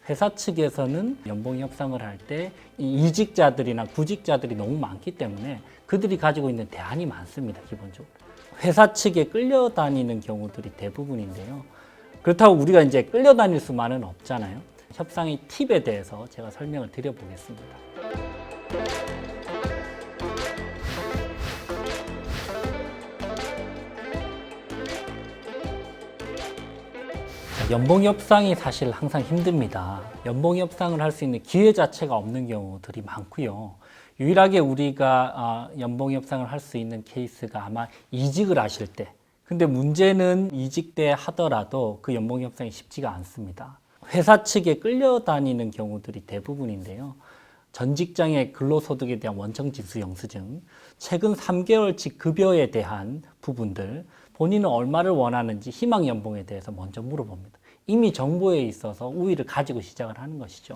회사 측에서는 연봉 협상을 할 때 이직자들이나 구직자들이 너무 많기 때문에 그들이 가지고 있는 대안이 많습니다. 기본적으로 회사 측에 끌려다니는 경우들이 대부분인데요. 그렇다고 우리가 이제 끌려다닐 수만은 없잖아요. 협상의 팁에 대해서 제가 설명을 드려보겠습니다. 연봉 협상이 사실 항상 힘듭니다. 연봉 협상을 할 수 있는 기회 자체가 없는 경우들이 많고요. 유일하게 우리가 연봉 협상을 할 수 있는 케이스가 아마 이직을 하실 때. 근데 문제는 이직 때 하더라도 그 연봉 협상이 쉽지가 않습니다. 회사 측에 끌려다니는 경우들이 대부분인데요. 전 직장의 근로소득에 대한 원청지수 영수증, 최근 3개월치 급여에 대한 부분들, 본인은 얼마를 원하는지 희망 연봉에 대해서 먼저 물어봅니다. 이미 정보에 있어서 우위를 가지고 시작을 하는 것이죠.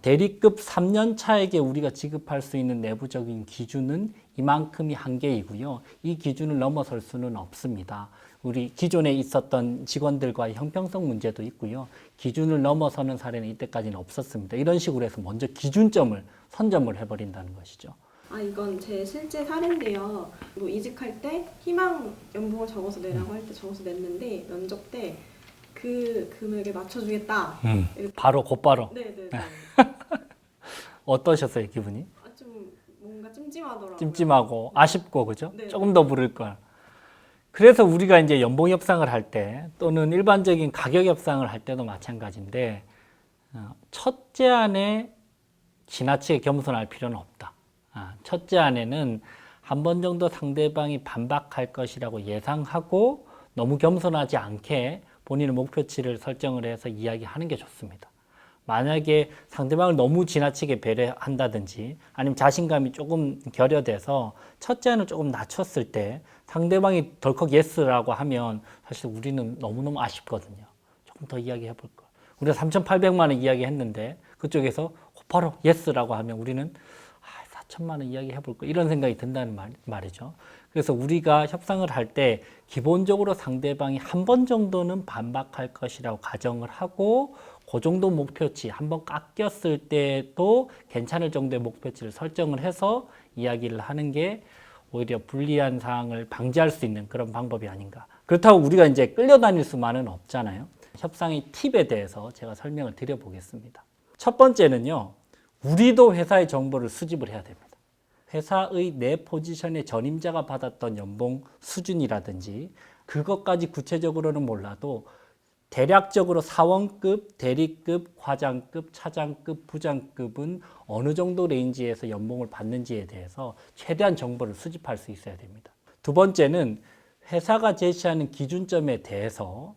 대리급 3년 차에게 우리가 지급할 수 있는 내부적인 기준은 이만큼이 한계이고요. 이 기준을 넘어설 수는 없습니다. 우리 기존에 있었던 직원들과의 형평성 문제도 있고요. 기준을 넘어서는 사례는 이때까지는 없었습니다. 이런 식으로 해서 먼저 기준점을 선점을 해버린다는 것이죠. 이건 제 실제 사례인데요. 뭐 이직할 때 희망 연봉을 적어서 내라고 할 때 적어서 냈는데 면접 때 그 금액에 맞춰주겠다. 바로 곧바로. 네네네. 어떠셨어요, 기분이? 좀 뭔가 찜찜하더라고요. 찜찜하고 아쉽고 그죠? 네. 조금 더 부를 걸. 그래서 우리가 이제 연봉 협상을 할 때 또는 일반적인 가격 협상을 할 때도 마찬가지인데 첫째 안에 지나치게 겸손할 필요는 없다. 첫째 안에는 한 번 정도 상대방이 반박할 것이라고 예상하고 너무 겸손하지 않게 본인의 목표치를 설정을 해서 이야기하는 게 좋습니다. 만약에 상대방을 너무 지나치게 배려한다든지 아니면 자신감이 조금 결여돼서 첫째 안을 조금 낮췄을 때 상대방이 덜컥 예스라고 하면 사실 우리는 너무너무 아쉽거든요. 조금 더 이야기해 볼 걸. 우리가 3,800만 원 이야기했는데 그쪽에서 바로 예스라고 하면 우리는 4천만 원 이야기해 볼 걸. 이런 생각이 든다는 말이죠. 그래서 우리가 협상을 할 때 기본적으로 상대방이 한 번 정도는 반박할 것이라고 가정을 하고 그 정도 목표치, 한번 깎였을 때도 괜찮을 정도의 목표치를 설정을 해서 이야기를 하는 게 오히려 불리한 상황을 방지할 수 있는 그런 방법이 아닌가. 그렇다고 우리가 이제 끌려다닐 수만은 없잖아요. 협상의 팁에 대해서 제가 설명을 드려보겠습니다. 첫 번째는요, 우리도 회사의 정보를 수집을 해야 됩니다. 회사의 내 포지션의 전임자가 받았던 연봉 수준이라든지 그것까지 구체적으로는 몰라도 대략적으로 사원급, 대리급, 과장급, 차장급, 부장급은 어느 정도 레인지에서 연봉을 받는지에 대해서 최대한 정보를 수집할 수 있어야 됩니다. 두 번째는 회사가 제시하는 기준점에 대해서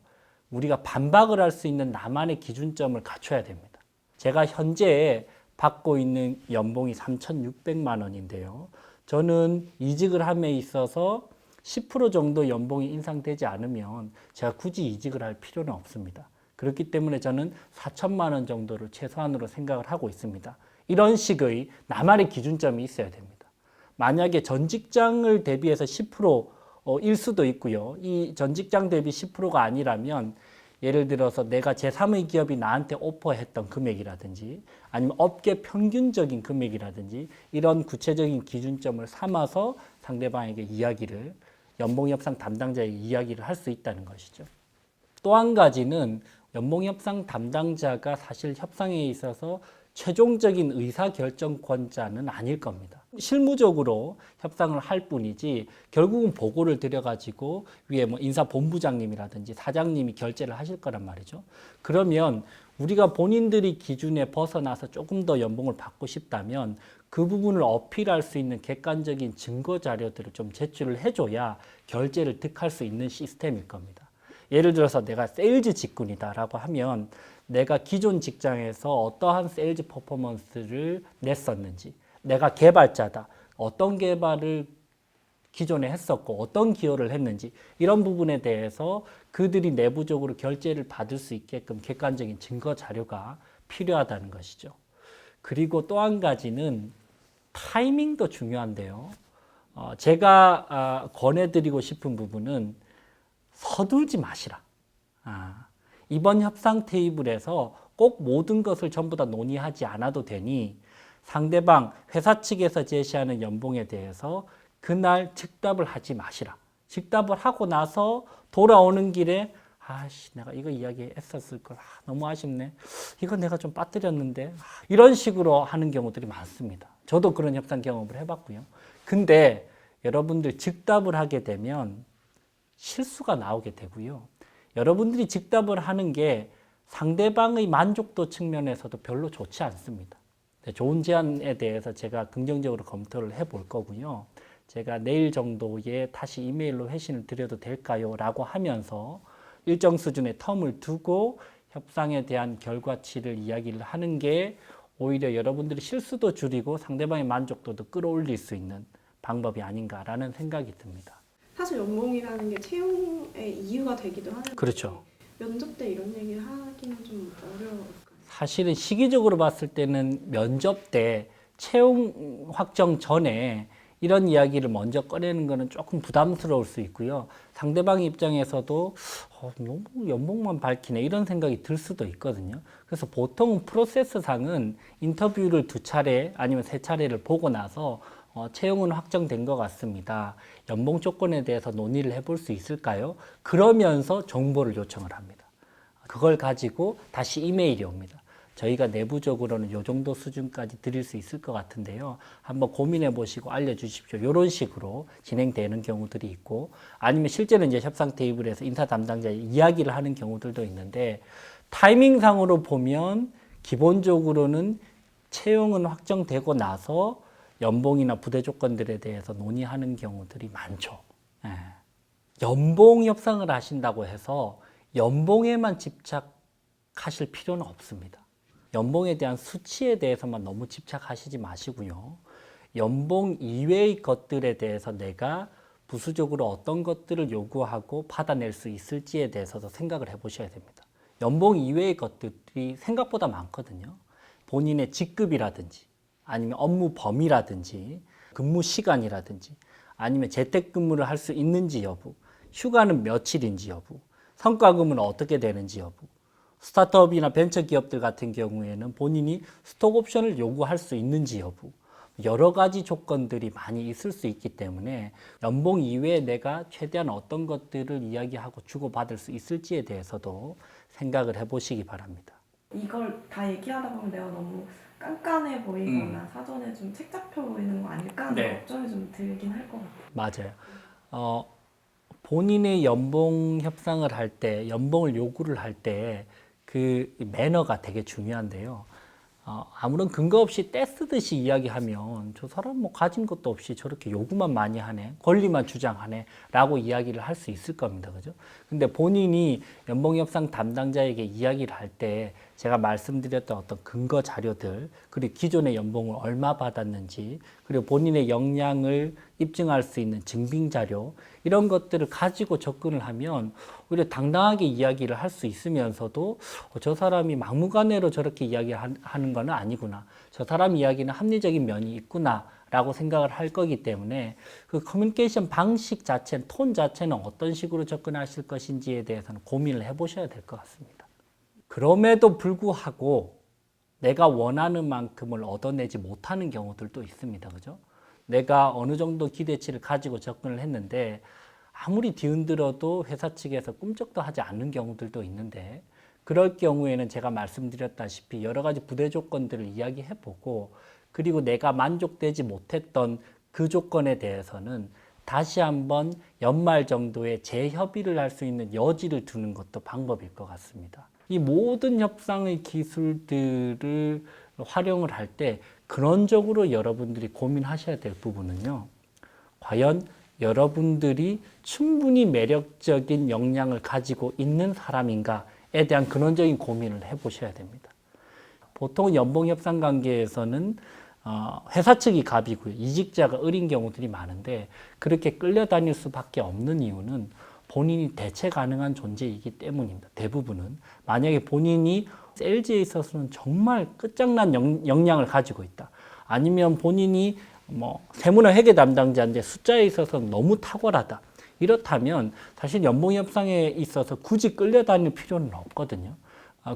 우리가 반박을 할 수 있는 나만의 기준점을 갖춰야 됩니다. 제가 현재 받고 있는 연봉이 3,600만 원인데요. 저는 이직을 함에 있어서 10% 정도 연봉이 인상되지 않으면 제가 굳이 이직을 할 필요는 없습니다. 그렇기 때문에 저는 4천만 원 정도를 최소한으로 생각을 하고 있습니다. 이런 식의 나만의 기준점이 있어야 됩니다. 만약에 전 직장을 대비해서 10%일 수도 있고요. 이 전 직장 대비 10%가 아니라면 예를 들어서 내가 제3의 기업이 나한테 오퍼했던 금액이라든지 아니면 업계 평균적인 금액이라든지 이런 구체적인 기준점을 삼아서 상대방에게 이야기를 연봉협상 담당자에게 이야기를 할 수 있다는 것이죠. 또 한 가지는 연봉협상 담당자가 사실 협상에 있어서 최종적인 의사결정권자는 아닐 겁니다. 실무적으로 협상을 할 뿐이지 결국은 보고를 드려가지고 위에 뭐 인사본부장님이라든지 사장님이 결재를 하실 거란 말이죠. 그러면 우리가 본인들이 기준에 벗어나서 조금 더 연봉을 받고 싶다면 그 부분을 어필할 수 있는 객관적인 증거 자료들을 좀 제출을 해줘야 결재를 득할 수 있는 시스템일 겁니다. 예를 들어서 내가 세일즈 직군이다라고 하면 내가 기존 직장에서 어떠한 세일즈 퍼포먼스를 냈었는지, 내가 개발자다, 어떤 개발을 기존에 했었고 어떤 기여를 했는지 이런 부분에 대해서 그들이 내부적으로 결재를 받을 수 있게끔 객관적인 증거 자료가 필요하다는 것이죠. 그리고 또 한 가지는 타이밍도 중요한데요. 제가 권해드리고 싶은 부분은 서둘지 마시라. 이번 협상 테이블에서 꼭 모든 것을 전부 다 논의하지 않아도 되니 상대방 회사 측에서 제시하는 연봉에 대해서 그날 즉답을 하지 마시라. 즉답을 하고 나서 돌아오는 길에 아씨 내가 이거 이야기했었을 걸 너무 아쉽네. 이거 내가 좀 빠뜨렸는데 이런 식으로 하는 경우들이 많습니다. 저도 그런 협상 경험을 해봤고요. 근데 여러분들 즉답을 하게 되면 실수가 나오게 되고요. 여러분들이 즉답을 하는 게 상대방의 만족도 측면에서도 별로 좋지 않습니다. 좋은 제안에 대해서 제가 긍정적으로 검토를 해볼 거고요. 제가 내일 정도에 다시 이메일로 회신을 드려도 될까요? 라고 하면서 일정 수준의 텀을 두고 협상에 대한 결과치를 이야기를 하는 게 오히려 여러분들이 실수도 줄이고 상대방의 만족도도 끌어올릴 수 있는 방법이 아닌가라는 생각이 듭니다. 사실 연봉이라는 게 채용의 이유가 되기도 하는데 그렇죠. 면접 때 이런 얘기를 하기는 좀 어려울까요? 사실은 시기적으로 봤을 때는 면접 때 채용 확정 전에 이런 이야기를 먼저 꺼내는 것은 조금 부담스러울 수 있고요. 상대방 입장에서도 너무 연봉만 밝히네 이런 생각이 들 수도 있거든요. 그래서 보통 프로세스상은 인터뷰를 2차례 아니면 3차례를 보고 나서 채용은 확정된 것 같습니다. 연봉 조건에 대해서 논의를 해볼 수 있을까요? 그러면서 정보를 요청을 합니다. 그걸 가지고 다시 이메일이 옵니다. 저희가 내부적으로는 이 정도 수준까지 드릴 수 있을 것 같은데요. 한번 고민해 보시고 알려주십시오. 이런 식으로 진행되는 경우들이 있고 아니면 실제는 이제 협상 테이블에서 인사 담당자 이야기를 하는 경우들도 있는데 타이밍상으로 보면 기본적으로는 채용은 확정되고 나서 연봉이나 부대 조건들에 대해서 논의하는 경우들이 많죠. 예. 연봉 협상을 하신다고 해서 연봉에만 집착하실 필요는 없습니다. 연봉에 대한 수치에 대해서만 너무 집착하시지 마시고요. 연봉 이외의 것들에 대해서 내가 부수적으로 어떤 것들을 요구하고 받아낼 수 있을지에 대해서도 생각을 해보셔야 됩니다. 연봉 이외의 것들이 생각보다 많거든요. 본인의 직급이라든지 아니면 업무 범위라든지 근무 시간이라든지 아니면 재택근무를 할 수 있는지 여부, 휴가는 며칠인지 여부, 성과금은 어떻게 되는지 여부, 스타트업이나 벤처기업들 같은 경우에는 본인이 스톡옵션을 요구할 수 있는지 여부, 여러 가지 조건들이 많이 있을 수 있기 때문에 연봉 이외에 내가 최대한 어떤 것들을 이야기하고 주고받을 수 있을지에 대해서도 생각을 해보시기 바랍니다. 이걸 다 얘기하다 보면 내가 너무 깐깐해 보이거나 사전에 좀 책 잡혀 보이는 거 아닐까 하는 네. 걱정이 좀 들긴 할 것 같아요. 맞아요. 본인의 연봉 협상을 할 때, 연봉을 요구를 할 때 그 매너가 되게 중요한데요. 아무런 근거 없이 떼쓰듯이 이야기하면 저 사람 뭐 가진 것도 없이 저렇게 요구만 많이 하네, 권리만 주장하네 라고 이야기를 할 수 있을 겁니다. 그죠? 근데 본인이 연봉협상 담당자에게 이야기를 할 때 제가 말씀드렸던 어떤 근거 자료들, 그리고 기존의 연봉을 얼마 받았는지, 그리고 본인의 역량을 입증할 수 있는 증빙 자료, 이런 것들을 가지고 접근을 하면 오히려 당당하게 이야기를 할 수 있으면서도 저 사람이 막무가내로 저렇게 이야기하는 건 아니구나. 저 사람 이야기는 합리적인 면이 있구나. 라고 생각을 할 거기 때문에 그 커뮤니케이션 방식 자체, 톤 자체는 어떤 식으로 접근하실 것인지에 대해서는 고민을 해보셔야 될 것 같습니다. 그럼에도 불구하고 내가 원하는 만큼을 얻어내지 못하는 경우들도 있습니다. 그죠? 내가 어느 정도 기대치를 가지고 접근을 했는데 아무리 뒤흔들어도 회사 측에서 꿈쩍도 하지 않는 경우들도 있는데 그럴 경우에는 제가 말씀드렸다시피 여러 가지 부대 조건들을 이야기해보고 그리고 내가 만족되지 못했던 그 조건에 대해서는 다시 한번 연말 정도에 재협의를 할 수 있는 여지를 두는 것도 방법일 것 같습니다. 이 모든 협상의 기술들을 활용을 할 때 근원적으로 여러분들이 고민하셔야 될 부분은요. 과연 여러분들이 충분히 매력적인 역량을 가지고 있는 사람인가에 대한 근원적인 고민을 해보셔야 됩니다. 보통 연봉협상 관계에서는 회사 측이 갑이고요. 이직자가 을인 경우들이 많은데 그렇게 끌려다닐 수밖에 없는 이유는 본인이 대체 가능한 존재이기 때문입니다. 대부분은. 만약에 본인이 세일즈에 있어서는 정말 끝장난 역량을 가지고 있다. 아니면 본인이 세무나 회계 담당자인데 숫자에 있어서는 너무 탁월하다. 이렇다면 사실 연봉협상에 있어서 굳이 끌려다닐 필요는 없거든요.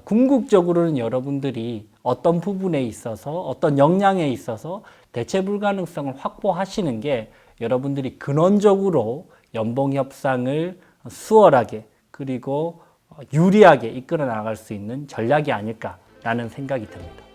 궁극적으로는 여러분들이 어떤 부분에 있어서 어떤 역량에 있어서 대체 불가능성을 확보하시는 게 여러분들이 근원적으로 연봉 협상을 수월하게 그리고 유리하게 이끌어 나갈 수 있는 전략이 아닐까라는 생각이 듭니다.